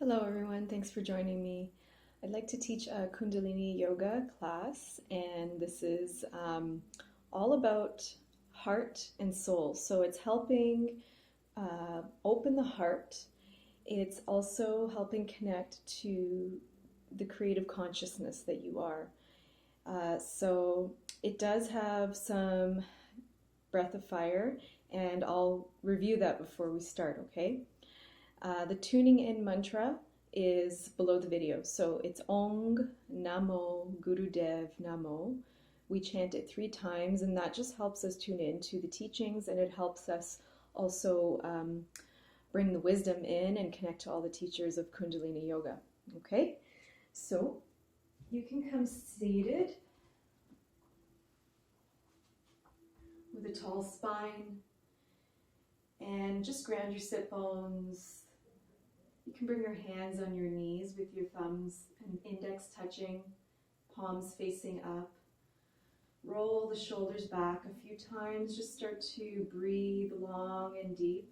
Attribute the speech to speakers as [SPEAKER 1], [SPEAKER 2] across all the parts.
[SPEAKER 1] Hello everyone, thanks for joining me. I'd like to teach a Kundalini Yoga class, and this is all about heart and soul. So it's helping open the heart. It's also helping connect to the creative consciousness that you are. So it does have some breath of fire, and I'll review that before we start, okay? The tuning in mantra is below the video. So it's Ong Namo Gurudev Namo. We chant it 3 times, and that just helps us tune in to the teachings, and it helps us also bring the wisdom in and connect to all the teachers of Kundalini Yoga. Okay, so you can come seated with a tall spine and just ground your sit bones. You can bring your hands on your knees with your thumbs and index touching, palms facing up. Roll the shoulders back a few times. Just start to breathe long and deep.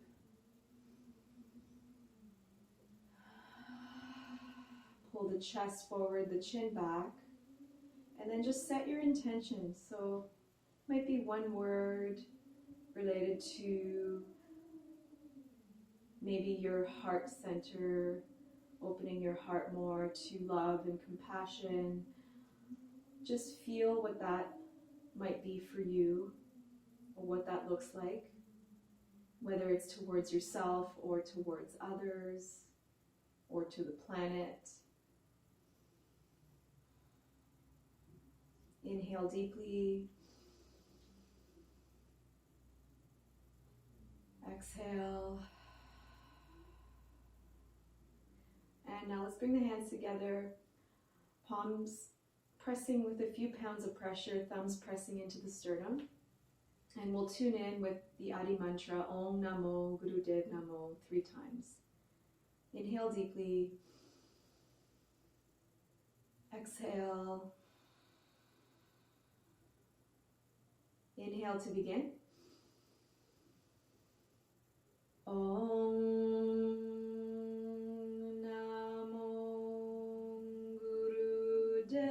[SPEAKER 1] Pull the chest forward, the chin back, and then just set your intention. So it might be one word related to maybe your heart center, opening your heart more to love and compassion. Just feel what that might be for you, or what that looks like, whether it's towards yourself or towards others or to the planet. Inhale deeply. Exhale. And now let's bring the hands together, palms pressing with a few pounds of pressure, thumbs pressing into the sternum. And we'll tune in with the Adi mantra, Om Namo Gurudev Namo, 3 times. Inhale deeply. Exhale. Inhale to begin. Om Namo Gurudev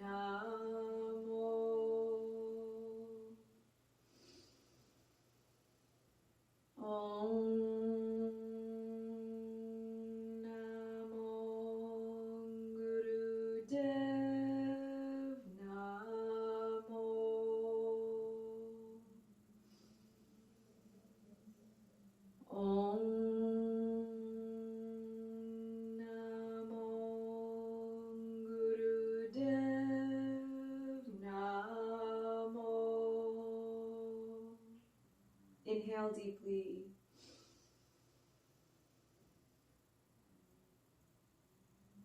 [SPEAKER 1] Namo. Om Namo Gurudev Namo. Om Namo Gurudev Namo. Inhale deeply.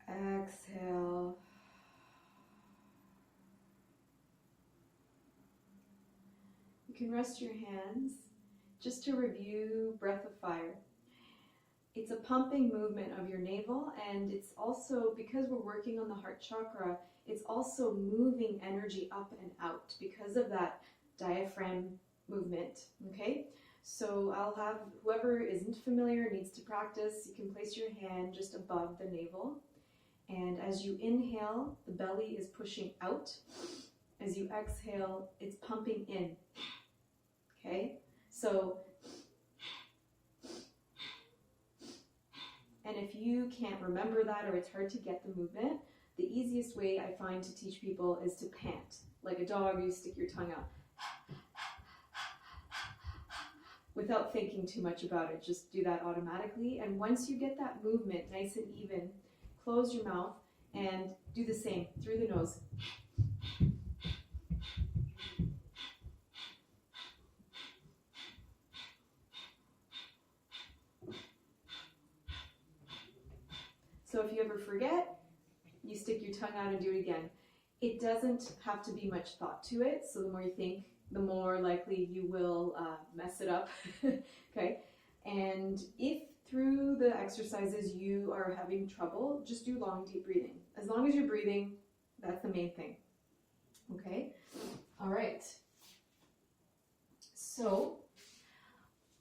[SPEAKER 1] Exhale. You can rest your hands. Just to review breath of fire. It's a pumping movement of your navel, and it's also, because we're working on the heart chakra, it's also moving energy up and out because of that diaphragm movement, okay? So I'll have, whoever isn't familiar, needs to practice, you can place your hand just above the navel, and as you inhale, the belly is pushing out. As you exhale, it's pumping in, okay? So, and if you can't remember that, or it's hard to get the movement, the easiest way I find to teach people is to pant. Like a dog, you stick your tongue out. Without thinking too much about it, just do that automatically. And once you get that movement nice and even, close your mouth and do the same through the nose. So if you ever forget, you stick your tongue out and do it again. It doesn't have to be much thought to it, so the more you think, the more likely you will mess it up, okay? And if through the exercises you are having trouble, just do long, deep breathing. As long as you're breathing, that's the main thing, okay? All right. So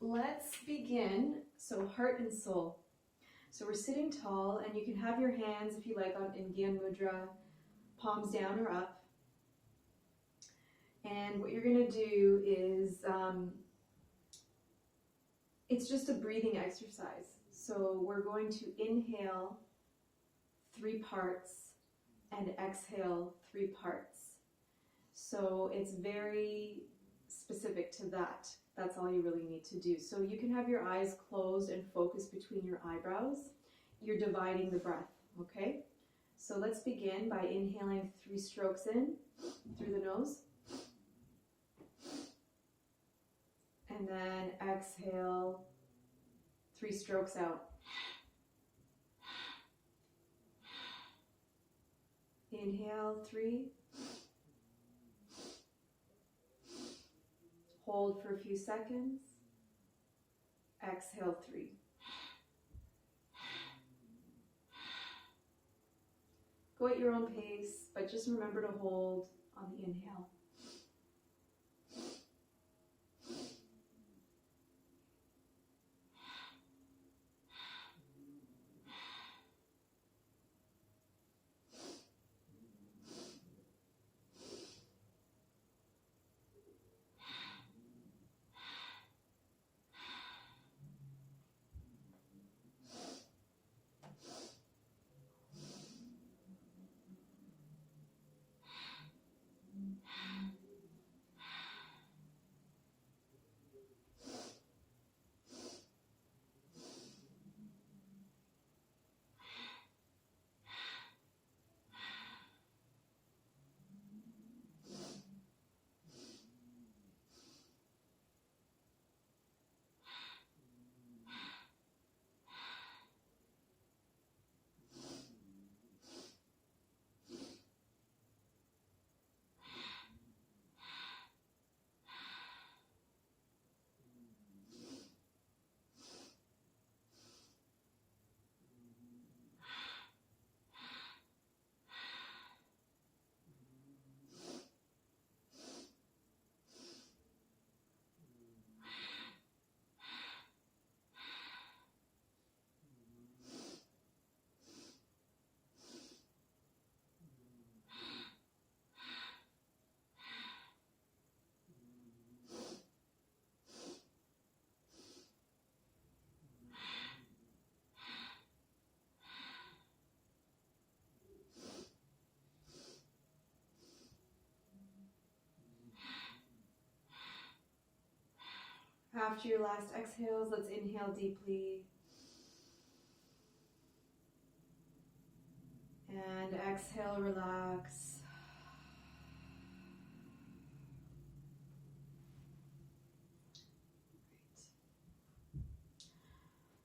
[SPEAKER 1] let's begin. So heart and soul. So we're sitting tall, and you can have your hands, if you like, in Gyan Mudra, palms down or up. And what you're going to do is, it's just a breathing exercise. So we're going to inhale 3 parts and exhale 3 parts. So it's very specific to that. That's all you really need to do. So you can have your eyes closed and focus between your eyebrows. You're dividing the breath, okay? So let's begin by inhaling 3 strokes in through the nose. And then exhale 3 strokes out. Inhale 3. Hold for a few seconds. Exhale 3. Go at your own pace, but just remember to hold on the inhale. After your last exhales, let's inhale deeply. And exhale, relax.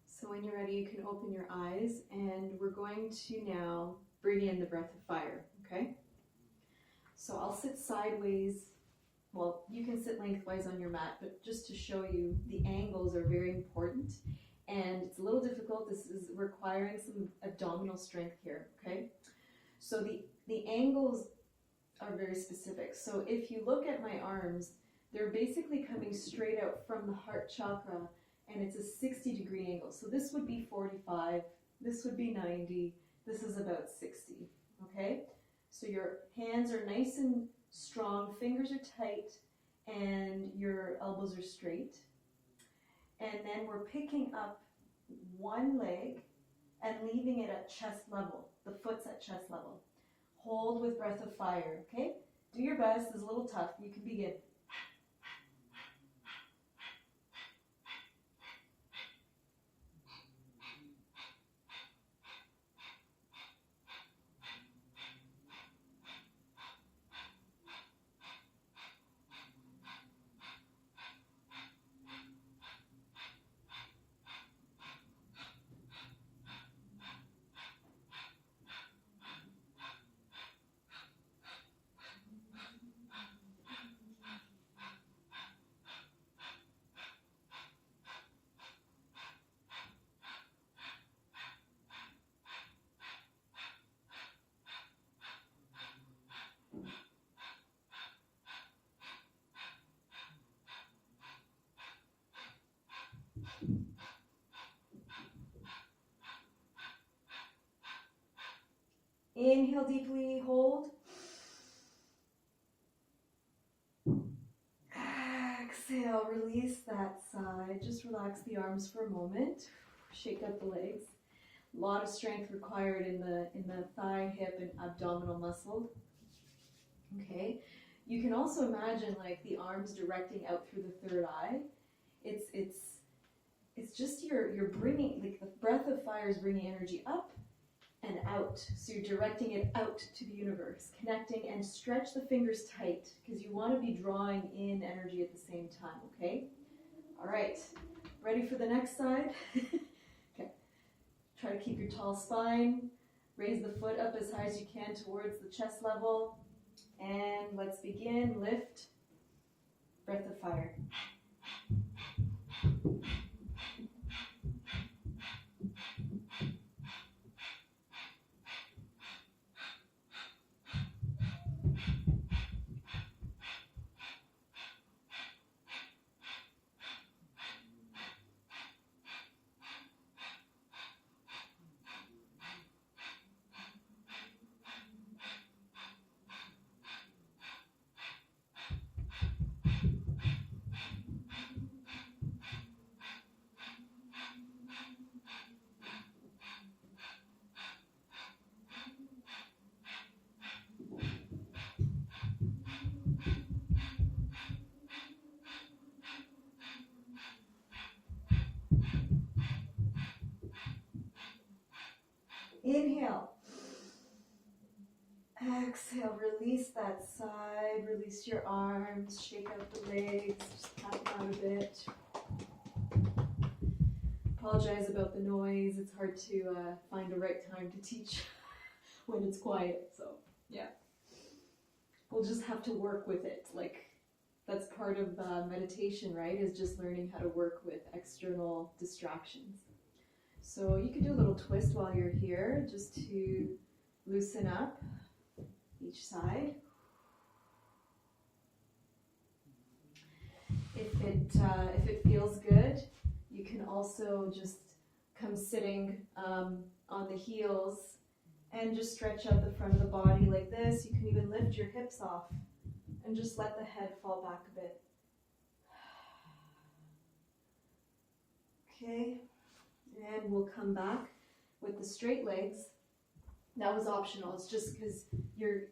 [SPEAKER 1] So when you're ready, you can open your eyes, and we're going to now bring in the breath of fire, okay? So I'll sit sideways. Well, you can sit lengthwise on your mat, but just to show you, the angles are very important, and it's a little difficult. This is requiring some abdominal strength here, okay? So the angles are very specific. So if you look at my arms, they're basically coming straight out from the heart chakra, and it's a 60-degree angle. So this would be 45, this would be 90, this is about 60, okay? So your hands are nice and strong, fingers are tight, and your elbows are straight. And then we're picking up one leg and leaving it at chest level. The foot's at chest level. Hold with breath of fire, okay? Do your best. It's a little tough. You can begin. Inhale deeply, hold. Exhale, release that side. Just relax the arms for a moment. Shake out the legs. A lot of strength required in the thigh, hip, and abdominal muscle. Okay. You can also imagine like the arms directing out through the third eye. It's just you're bringing, like the breath of fire is bringing energy up and out. So you're directing it out to the universe, connecting, and stretch the fingers tight because you want to be drawing in energy at the same time, okay? All right, ready for the next side? Okay, try to keep your tall spine. Raise the foot up as high as you can towards the chest level. And let's begin. Lift. Breath of fire. Inhale. Exhale, release that side, release your arms, shake out the legs, just tap them out a bit. Apologize about the noise, it's hard to find a right time to teach when it's quiet, so yeah. We'll just have to work with it, like that's part of meditation, right, is just learning how to work with external distractions. So you can do a little twist while you're here, just to loosen up each side. If it feels good, you can also just come sitting on the heels and just stretch out the front of the body like this. You can even lift your hips off and just let the head fall back a bit. Okay, and we'll come back with the straight legs. That was optional. It's just because you're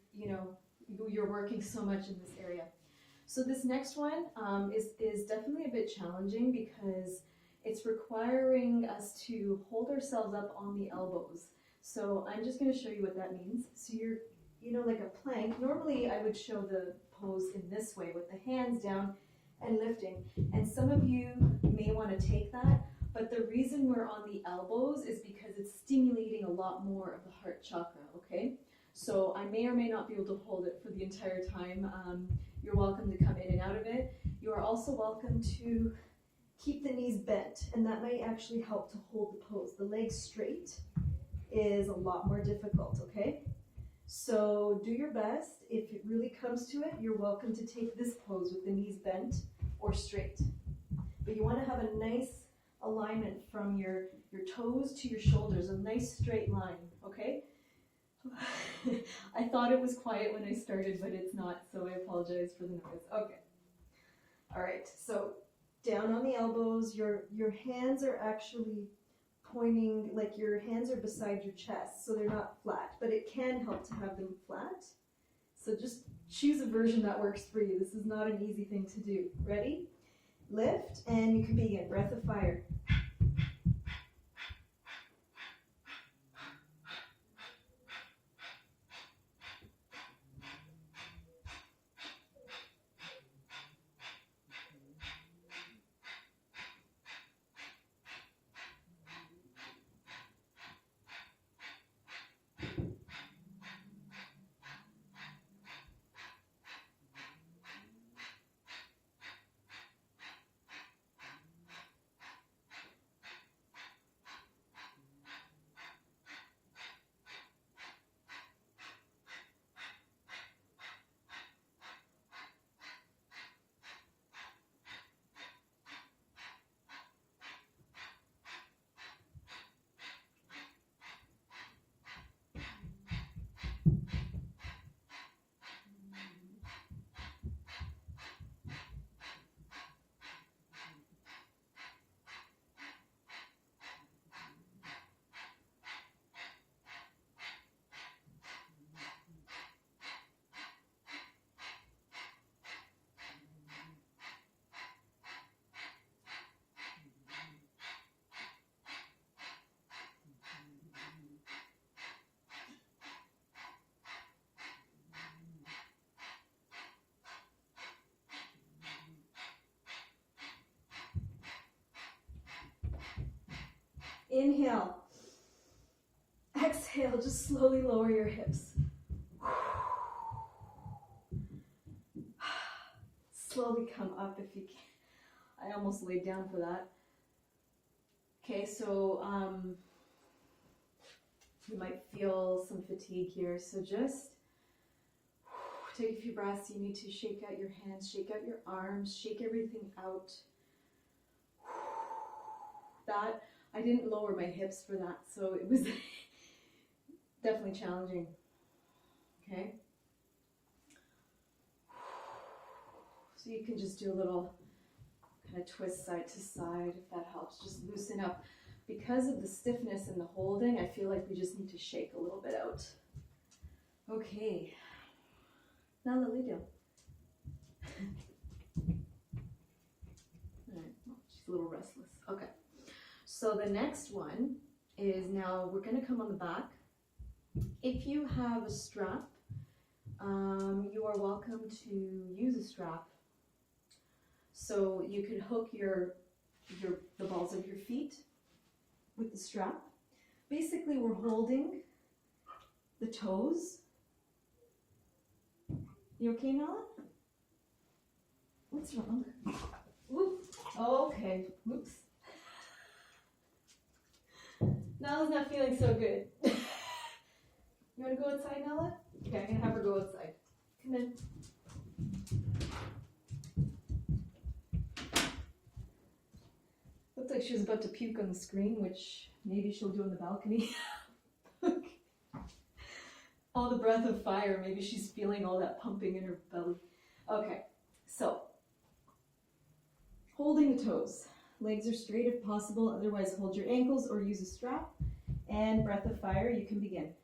[SPEAKER 1] working so much in this area. So this next one is definitely a bit challenging because it's requiring us to hold ourselves up on the elbows. So I'm just going to show you what that means. So you're, like a plank. Normally I would show the pose in this way with the hands down and lifting. And some of you may want to take that. But the reason we're on the elbows is because it's stimulating a lot more of the heart chakra, okay? So I may or may not be able to hold it for the entire time. You're welcome to come in and out of it. You are also welcome to keep the knees bent, and that might actually help to hold the pose. The legs straight is a lot more difficult, okay? So do your best. If it really comes to it, you're welcome to take this pose with the knees bent or straight. But you want to have a nice alignment from your toes to your shoulders, a nice straight line, okay? I thought it was quiet when I started, but it's not, so I apologize for the noise. Okay. All right, so down on the elbows, your hands are actually pointing, like your hands are beside your chest, so they're not flat, but it can help to have them flat. So just choose a version that works for you. This is not an easy thing to do. Ready? Lift, and you can begin. Breath of fire. Inhale. Exhale, just slowly lower your hips. Slowly come up if you can. I almost laid down for that. Okay, so you might feel some fatigue here, so just take a few breaths. You need to shake out your hands, shake out your arms, shake everything out. That, I didn't lower my hips for that, so it was definitely challenging. Okay. So you can just do a little kind of twist side to side if that helps. Just loosen up. Because of the stiffness and the holding, I feel like we just need to shake a little bit out. Okay. Now let me do. All right. Oh, she's a little restless. Okay. So the next one is, now we're going to come on the back. If you have a strap, you are welcome to use a strap. So you could hook the balls of your feet with the strap. Basically, we're holding the toes. You okay, Nala? What's wrong? Whoop. Oh, okay. Whoops. Nala's not feeling so good. You want to go outside, Nala? Okay, I'm going to have her go outside. Come in. Looked like she was about to puke on the screen, which maybe she'll do on the balcony. All the breath of fire, maybe she's feeling all that pumping in her belly. Okay, so holding the toes. Legs are straight if possible, otherwise hold your ankles or use a strap. And breath of fire, you can begin.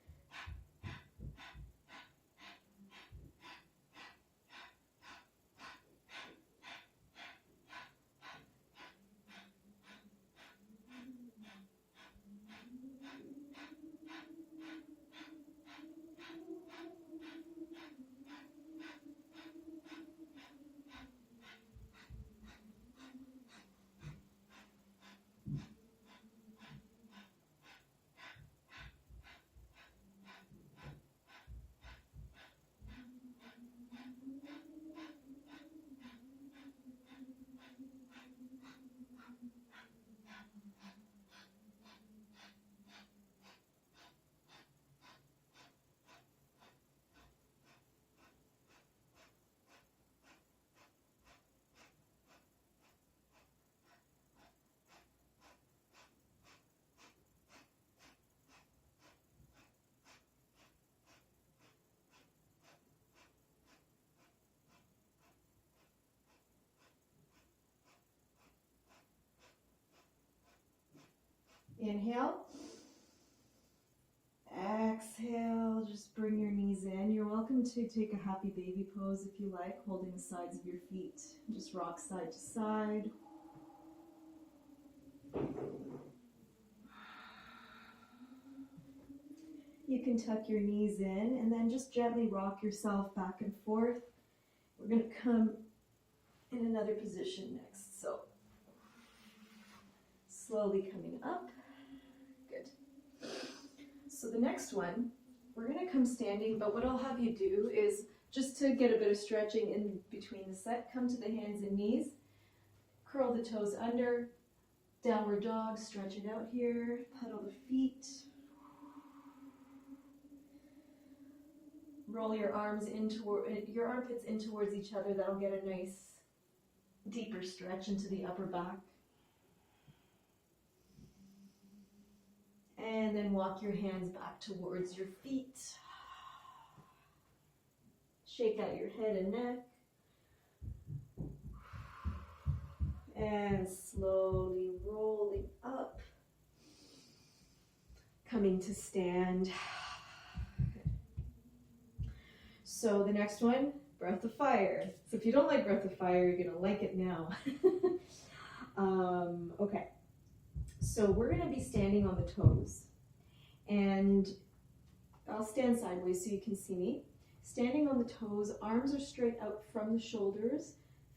[SPEAKER 1] Inhale. Exhale, just bring your knees in. You're welcome to take a happy baby pose if you like, holding the sides of your feet. Just rock side to side. You can tuck your knees in and then just gently rock yourself back and forth. We're going to come in another position next. So, slowly coming up. Good. So the next one, we're going to come standing, but what I'll have you do is, just to get a bit of stretching in between the set, come to the hands and knees, curl the toes under, downward dog, stretch it out here, pedal the feet, roll your arms your armpits in towards each other. That'll get a nice deeper stretch into the upper back. And then walk your hands back towards your feet. Shake out your head and neck. And slowly rolling up. Coming to stand. So the next one, breath of fire. So if you don't like breath of fire, you're going to like it now. Okay. So we're going to be standing on the toes, and I'll stand sideways so you can see me. Standing on the toes, arms are straight out from the shoulders.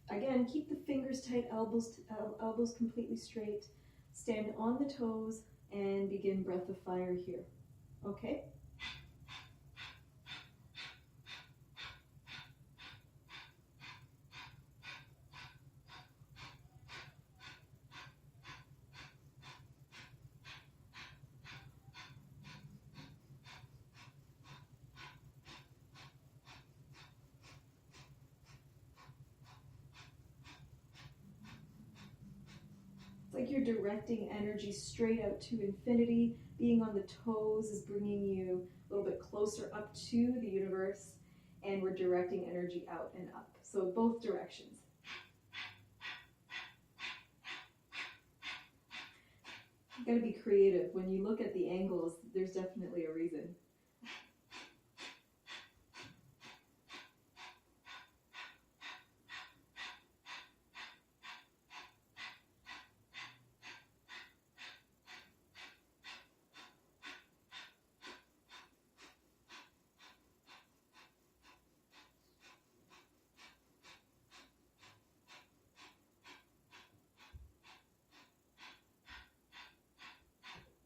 [SPEAKER 1] Again, keep the fingers tight, elbows completely straight. Stand on the toes and begin breath of fire here. Okay? It's like you're directing energy straight out to infinity. Being on the toes is bringing you a little bit closer up to the universe, and we're directing energy out and up. So both directions. You gotta be creative. When you look at the angles, there's definitely a reason.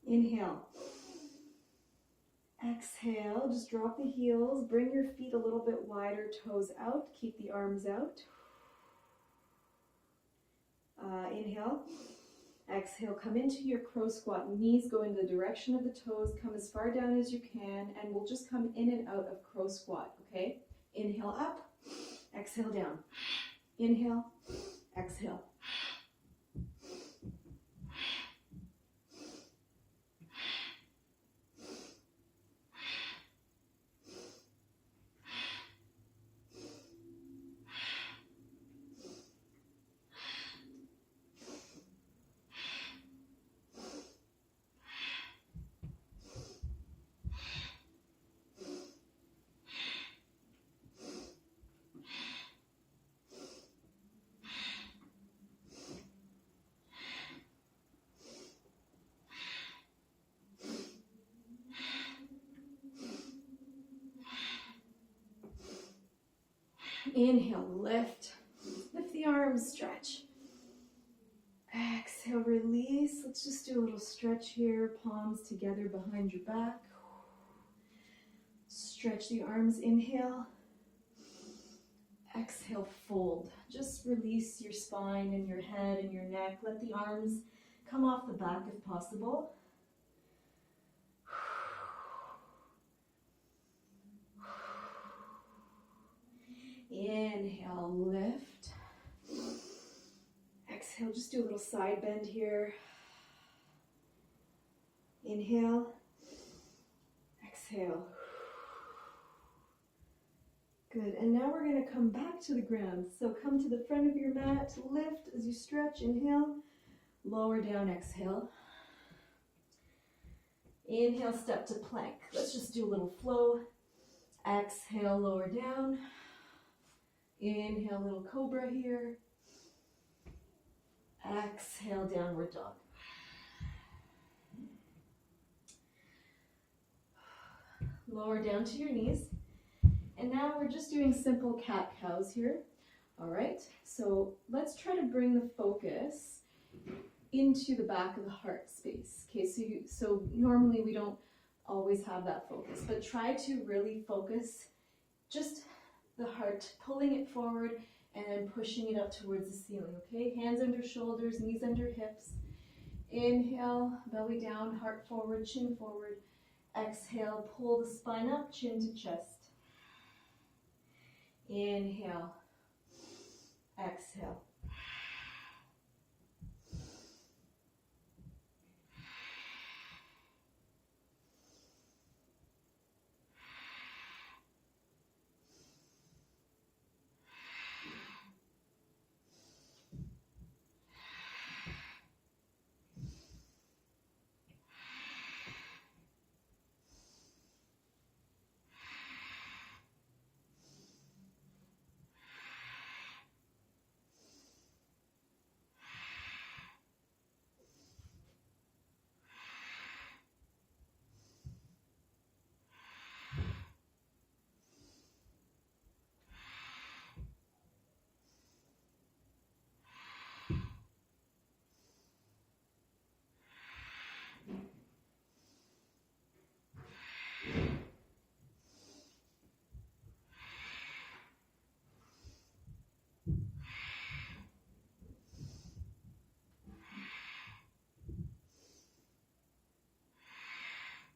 [SPEAKER 1] Inhale. Exhale, just drop the heels, bring your feet a little bit wider, toes out, keep the arms out. Inhale. Exhale, come into your crow squat. Knees go in the direction of the toes, come as far down as you can, and we'll just come in and out of crow squat, okay? Inhale up, exhale down. Inhale, exhale. Inhale, lift the arms, stretch. Exhale, release. Let's just do a little stretch here, palms together behind your back. Stretch the arms, inhale. Exhale, fold. Just release your spine and your head and your neck. Let the arms come off the back if possible. Inhale, lift. Exhale, just do a little side bend here. Inhale. Exhale. Good, and now we're going to come back to the ground. So come to the front of your mat, lift as you stretch, inhale, lower down, exhale. Inhale, step to plank. Let's just do a little flow. Exhale, lower down. Inhale, little cobra here. Exhale, downward dog. Lower down to your knees. And now we're just doing simple cat-cows here. All right, so let's try to bring the focus into the back of the heart space. Okay, so normally we don't always have that focus, but try to really focus just the heart, pulling it forward and then pushing it up towards the ceiling, okay? Hands under shoulders, knees under hips. Inhale, belly down, heart forward, chin forward. Exhale, pull the spine up, chin to chest. Inhale, exhale.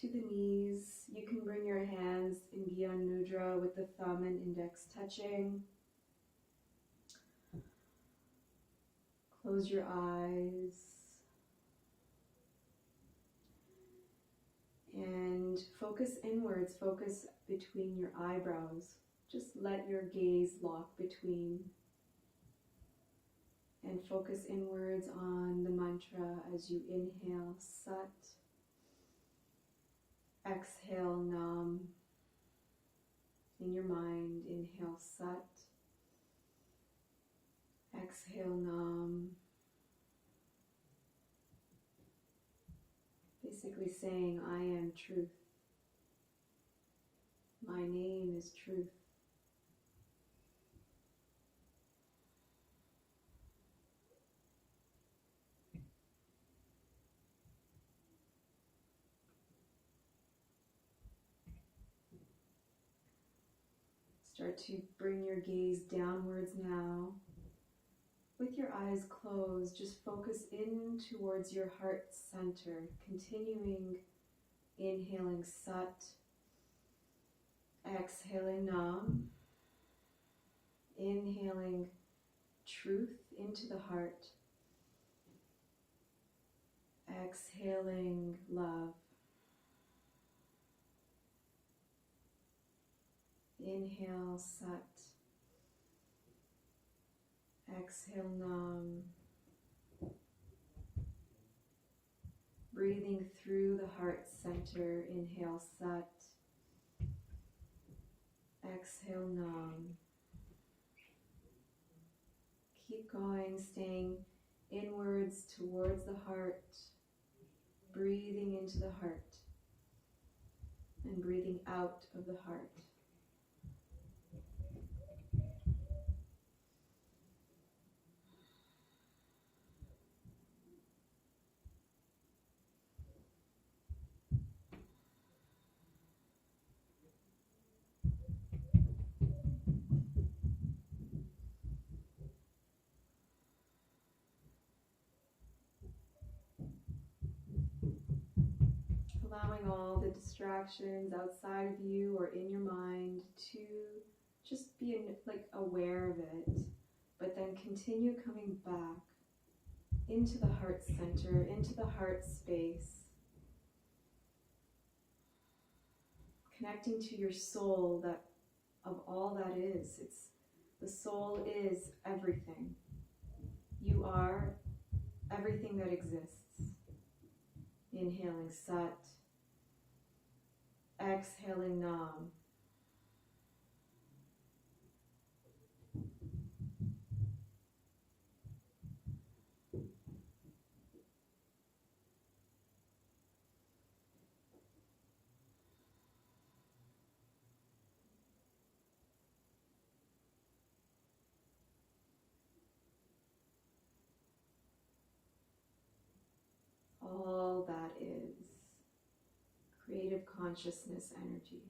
[SPEAKER 1] to the knees. You can bring your hands in Gyan Mudra with the thumb and index touching. Close your eyes and focus inwards, focus between your eyebrows. Just let your gaze lock between and focus inwards on the mantra as you inhale Sat, exhale Nam. In your mind, inhale Sat, exhale Nam. Basically saying, I am truth. My name is truth. Start to bring your gaze downwards now. With your eyes closed, just focus in towards your heart center, continuing inhaling Sat, exhaling Nam, inhaling truth into the heart, exhaling love. Inhale Sat, exhale Nam. Breathing through the heart center, inhale Sat, exhale Nam. Keep going, staying inwards towards the heart, breathing into the heart and breathing out of the heart. Allowing all the distractions outside of you or in your mind to just be aware of it, but then continue coming back into the heart center, into the heart space, connecting to your soul that of all that is. The soul is everything. You are everything that exists. Inhaling Sat, exhaling Nam. All that is creative consciousness energy.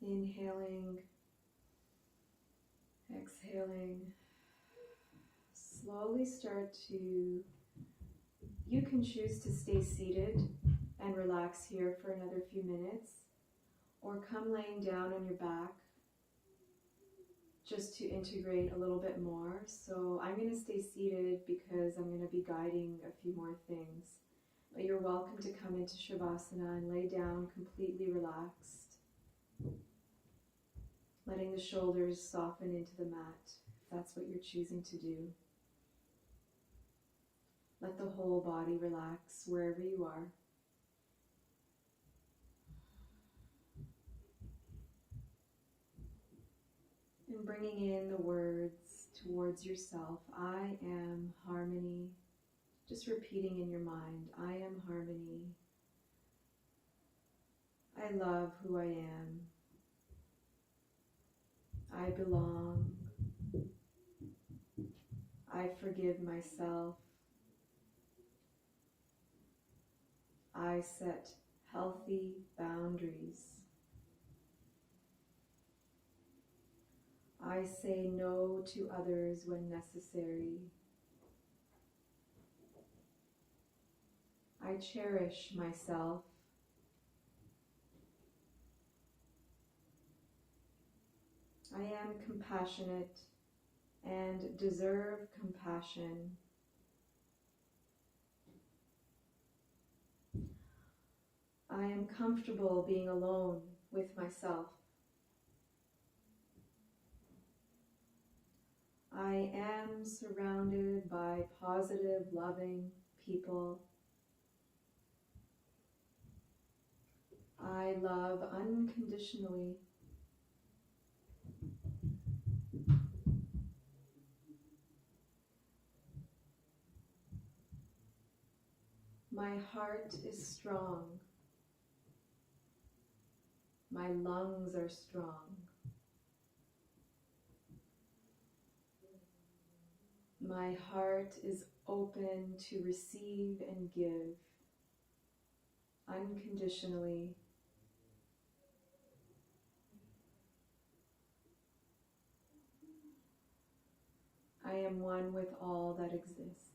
[SPEAKER 1] Inhaling, exhaling. Slowly start to, you can choose to stay seated and relax here for another few minutes, or come laying down on your back just to integrate a little bit more. So I'm going to stay seated because I'm going to be guiding a few more things. But you're welcome to come into Shavasana and lay down completely relaxed, letting the shoulders soften into the mat, if that's what you're choosing to do. Let the whole body relax wherever you are. And bringing in the words towards yourself. I am harmony. Just repeating in your mind, I am harmony. I love who I am. I belong. I forgive myself. I set healthy boundaries. I say no to others when necessary. I cherish myself. I am compassionate and deserve compassion. I am comfortable being alone with myself. I am surrounded by positive, loving people. I love unconditionally. My heart is strong. My lungs are strong. My heart is open to receive and give unconditionally. I am one with all that exists.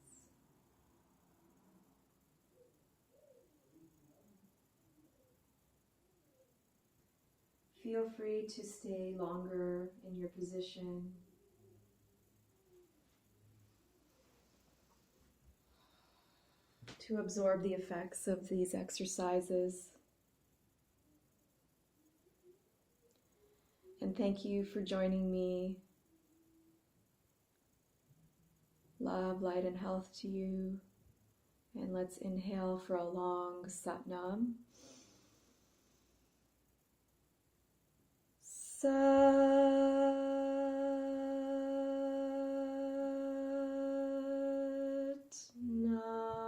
[SPEAKER 1] Feel free to stay longer in your position. To absorb the effects of these exercises. And thank you for joining me. Love, light, and health to you. And let's inhale for a long Sat Nam. Sat Nam.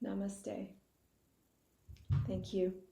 [SPEAKER 1] Namaste. Thank you.